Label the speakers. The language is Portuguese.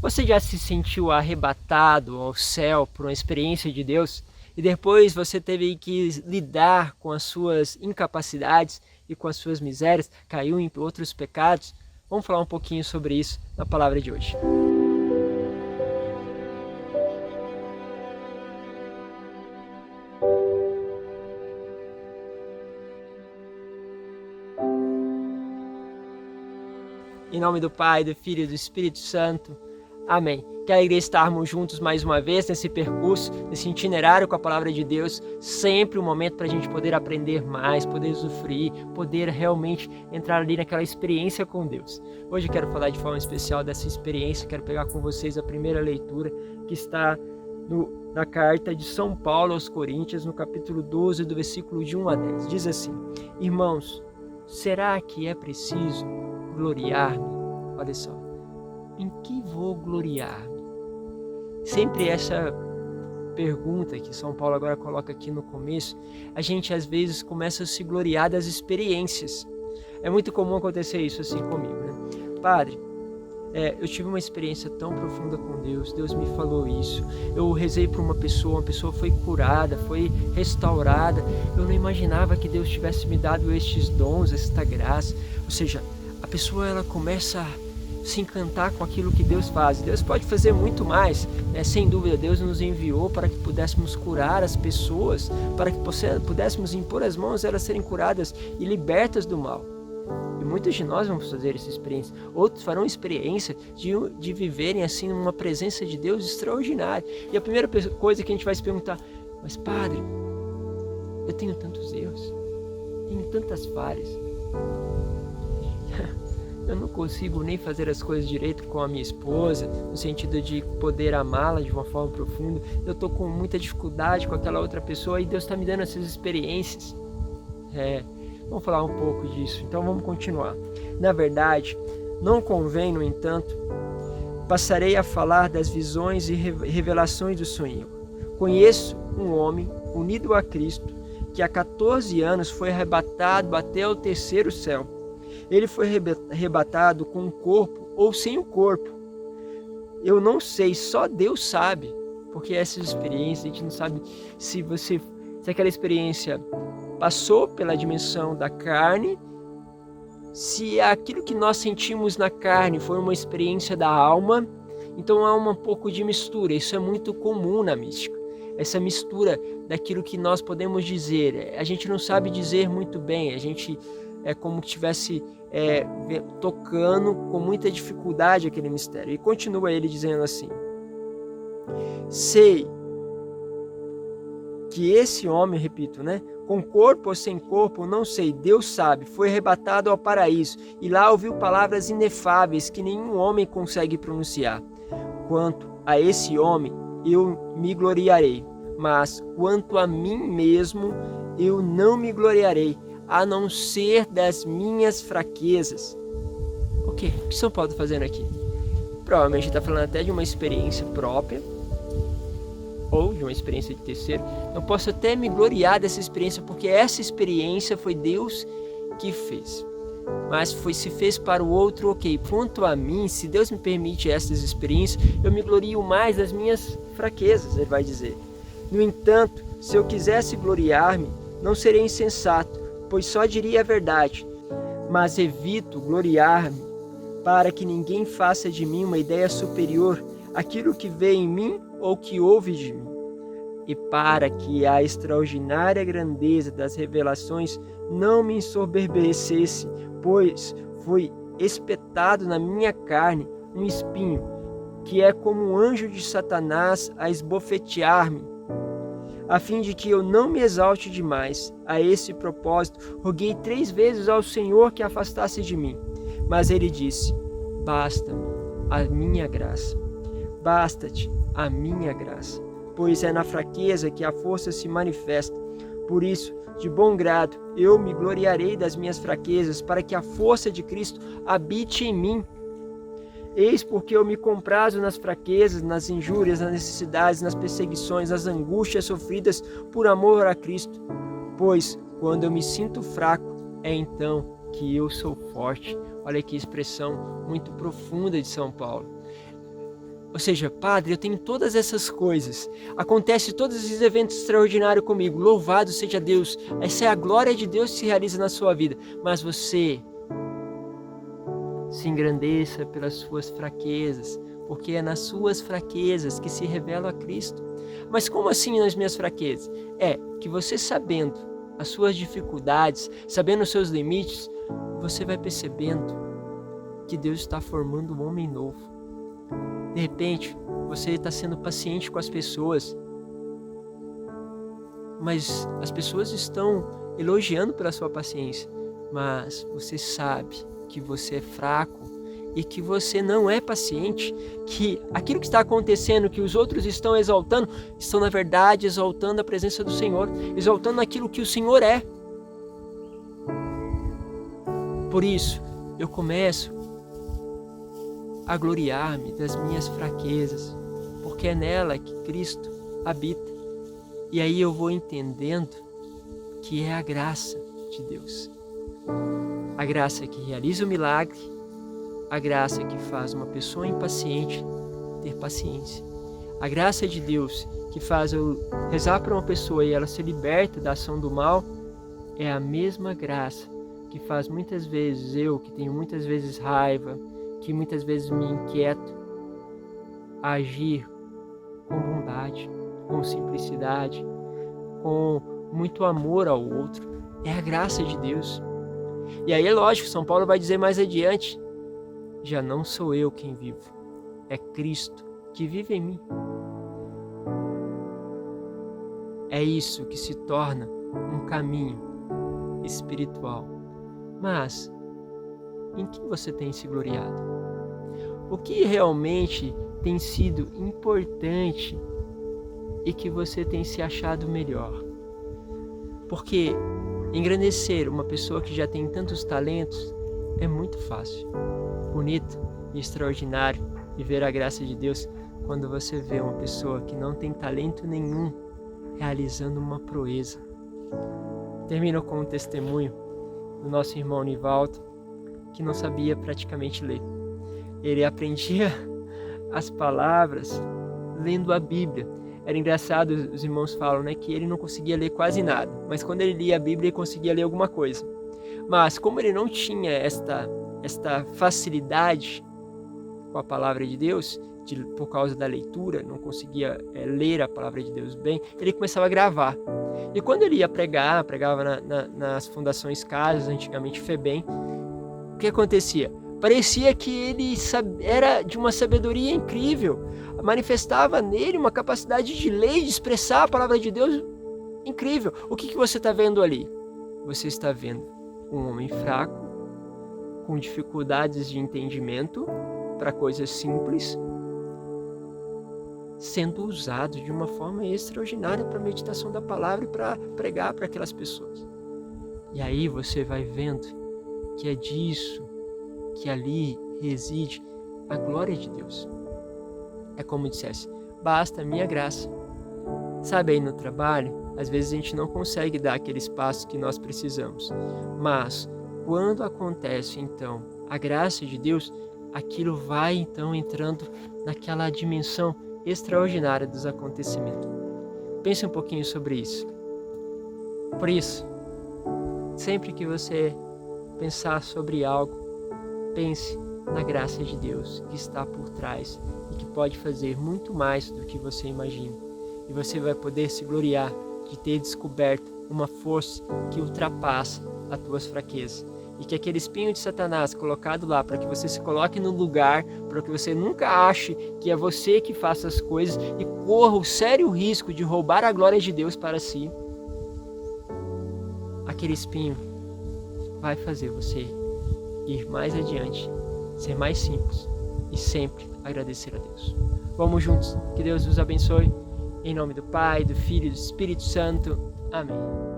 Speaker 1: Você já se sentiu arrebatado ao céu por uma experiência de Deus e depois você teve que lidar com as suas incapacidades e com as suas misérias, caiu em outros pecados? Vamos falar um pouquinho sobre isso na palavra de hoje. Em nome do Pai, do Filho e do Espírito Santo. Amém. Que alegria estarmos juntos mais uma vez nesse percurso, nesse itinerário com a Palavra de Deus. Sempre um momento para a gente poder aprender mais, poder usufruir, poder realmente entrar ali naquela experiência com Deus. Hoje eu quero falar de forma especial dessa experiência. Quero pegar com vocês a primeira leitura que está na carta de São Paulo aos Coríntios, no capítulo 12, do versículo de 1 a 10. Diz assim: Irmãos, será que é preciso gloriar-me? Olha só, em que vou gloriar-me? Sempre essa pergunta que São Paulo agora coloca aqui no começo, a gente às vezes começa a se gloriar das experiências. É muito comum acontecer isso assim comigo, né? Padre, eu tive uma experiência tão profunda com Deus, Deus me falou isso, eu rezei por uma pessoa foi curada, foi restaurada, eu não imaginava que Deus tivesse me dado estes dons, esta graça. Ou seja, a pessoa ela começa a se encantar com aquilo que Deus faz. Deus pode fazer muito mais, né? Sem dúvida, Deus nos enviou para que pudéssemos curar as pessoas, para que pudéssemos impor as mãos elas serem curadas e libertas do mal. E muitos de nós vamos fazer essa experiência. Outros farão experiência de viverem assim numa presença de Deus extraordinária. E a primeira coisa que a gente vai se perguntar: mas Padre, eu tenho tantos erros, tenho tantas falhas, eu não consigo nem fazer as coisas direito com a minha esposa, no sentido de poder amá-la de uma forma profunda. Eu estou com muita dificuldade com aquela outra pessoa e Deus está me dando essas experiências. Vamos falar um pouco disso, então vamos continuar. Na verdade, não convém, no entanto, passarei a falar das visões e revelações do Senhor. Conheço um homem unido a Cristo, que há 14 anos foi arrebatado até o terceiro céu. Ele foi arrebatado com um corpo ou sem o corpo. Eu não sei, só Deus sabe, porque essas experiências a gente não sabe se aquela experiência passou pela dimensão da carne, se aquilo que nós sentimos na carne foi uma experiência da alma. Então há um pouco de mistura. Isso é muito comum na mística, essa mistura daquilo que nós podemos dizer. A gente não sabe dizer muito bem, a gente é como que estivesse tocando com muita dificuldade aquele mistério. E continua ele dizendo assim: sei que esse homem, repito, né, com corpo ou sem corpo, não sei, Deus sabe, foi arrebatado ao paraíso e lá ouviu palavras inefáveis que nenhum homem consegue pronunciar. Quanto a esse homem, eu me gloriarei, mas quanto a mim mesmo, eu não me gloriarei, a não ser das minhas fraquezas. O que São Paulo está fazendo aqui? Provavelmente está falando até de uma experiência própria, ou de uma experiência de terceiro. Eu posso até me gloriar dessa experiência, porque essa experiência foi Deus que fez. Mas se fez para o outro, ok. Quanto a mim, se Deus me permite essas experiências, eu me glorio mais das minhas fraquezas, ele vai dizer. No entanto, se eu quisesse gloriar-me, não seria insensato, pois só diria a verdade. Mas evito gloriar-me, para que ninguém faça de mim uma ideia superior àquilo que vê em mim ou que ouve de mim, e para que a extraordinária grandeza das revelações não me ensoberbecesse, pois foi espetado na minha carne um espinho, que é como um anjo de Satanás a esbofetear-me, a fim de que eu não me exalte demais. A esse propósito, roguei 3 vezes ao Senhor que afastasse de mim, mas ele disse: basta-me a minha graça, basta-te a minha graça, pois é na fraqueza que a força se manifesta. Por isso, de bom grado, eu me gloriarei das minhas fraquezas, para que a força de Cristo habite em mim. Eis porque eu me comprazo nas fraquezas, nas injúrias, nas necessidades, nas perseguições, nas angústias sofridas por amor a Cristo. Pois, quando eu me sinto fraco, é então que eu sou forte. Olha que expressão muito profunda de São Paulo. Ou seja, Padre, eu tenho todas essas coisas, acontece todos esses eventos extraordinários comigo, louvado seja Deus, essa é a glória de Deus que se realiza na sua vida, mas você se engrandeça pelas suas fraquezas, porque é nas suas fraquezas que se revela a Cristo. Mas como assim nas minhas fraquezas? É que você sabendo as suas dificuldades, sabendo os seus limites, você vai percebendo que Deus está formando um homem novo. De repente, você está sendo paciente com as pessoas, mas as pessoas estão elogiando pela sua paciência, mas você sabe que você é fraco e que você não é paciente, que aquilo que está acontecendo, que os outros estão exaltando, estão na verdade exaltando a presença do Senhor, exaltando aquilo que o Senhor é. Por isso, eu começo a gloriar-me das minhas fraquezas, porque é nela que Cristo habita. E aí eu vou entendendo que é a graça de Deus. A graça que realiza o milagre, a graça que faz uma pessoa impaciente ter paciência. A graça de Deus que faz eu rezar para uma pessoa e ela se liberta da ação do mal, é a mesma graça que faz muitas vezes eu, que tenho muitas vezes raiva, que muitas vezes me inquieto, a agir com bondade, com simplicidade, com muito amor ao outro. É a graça de Deus. E aí é lógico, São Paulo vai dizer mais adiante, já não sou eu quem vivo, é Cristo que vive em mim. É isso que se torna um caminho espiritual. Mas em que você tem se gloriado? O que realmente tem sido importante e que você tem se achado melhor? Porque engrandecer uma pessoa que já tem tantos talentos é muito fácil, bonito e extraordinário viver a graça de Deus quando você vê uma pessoa que não tem talento nenhum realizando uma proeza. Termino com um testemunho do nosso irmão Nivaldo, que não sabia praticamente ler. Ele aprendia as palavras lendo a Bíblia. Era engraçado, os irmãos falam, né, que ele não conseguia ler quase nada, mas quando ele lia a Bíblia, ele conseguia ler alguma coisa. Mas como ele não tinha esta facilidade com a palavra de Deus, por causa da leitura, não conseguia ler a palavra de Deus bem, ele começava a gravar. E quando ele ia pregar, pregava nas fundações casas, antigamente FEBEM, o que acontecia? Parecia que ele era de uma sabedoria incrível, manifestava nele uma capacidade de ler, de expressar a palavra de Deus incrível. O que você está vendo ali? Você está vendo um homem fraco, com dificuldades de entendimento para coisas simples, sendo usado de uma forma extraordinária para a meditação da palavra e para pregar para aquelas pessoas. E aí você vai vendo que é disso que ali reside a glória de Deus. É como dissesse, basta a minha graça. Sabe, aí no trabalho, às vezes a gente não consegue dar aquele espaço que nós precisamos. Mas, quando acontece, então, a graça de Deus, aquilo vai, então, entrando naquela dimensão extraordinária dos acontecimentos. Pense um pouquinho sobre isso. Por isso, sempre que você pensar sobre algo, pense na graça de Deus que está por trás e que pode fazer muito mais do que você imagina. E você vai poder se gloriar de ter descoberto uma força que ultrapassa as tuas fraquezas. E que aquele espinho de Satanás colocado lá para que você se coloque no lugar, para que você nunca ache que é você que faça as coisas e corra o sério risco de roubar a glória de Deus para si, aquele espinho vai fazer você ir mais adiante, ser mais simples e sempre agradecer a Deus. Vamos juntos, que Deus nos abençoe. Em nome do Pai, do Filho e do Espírito Santo. Amém.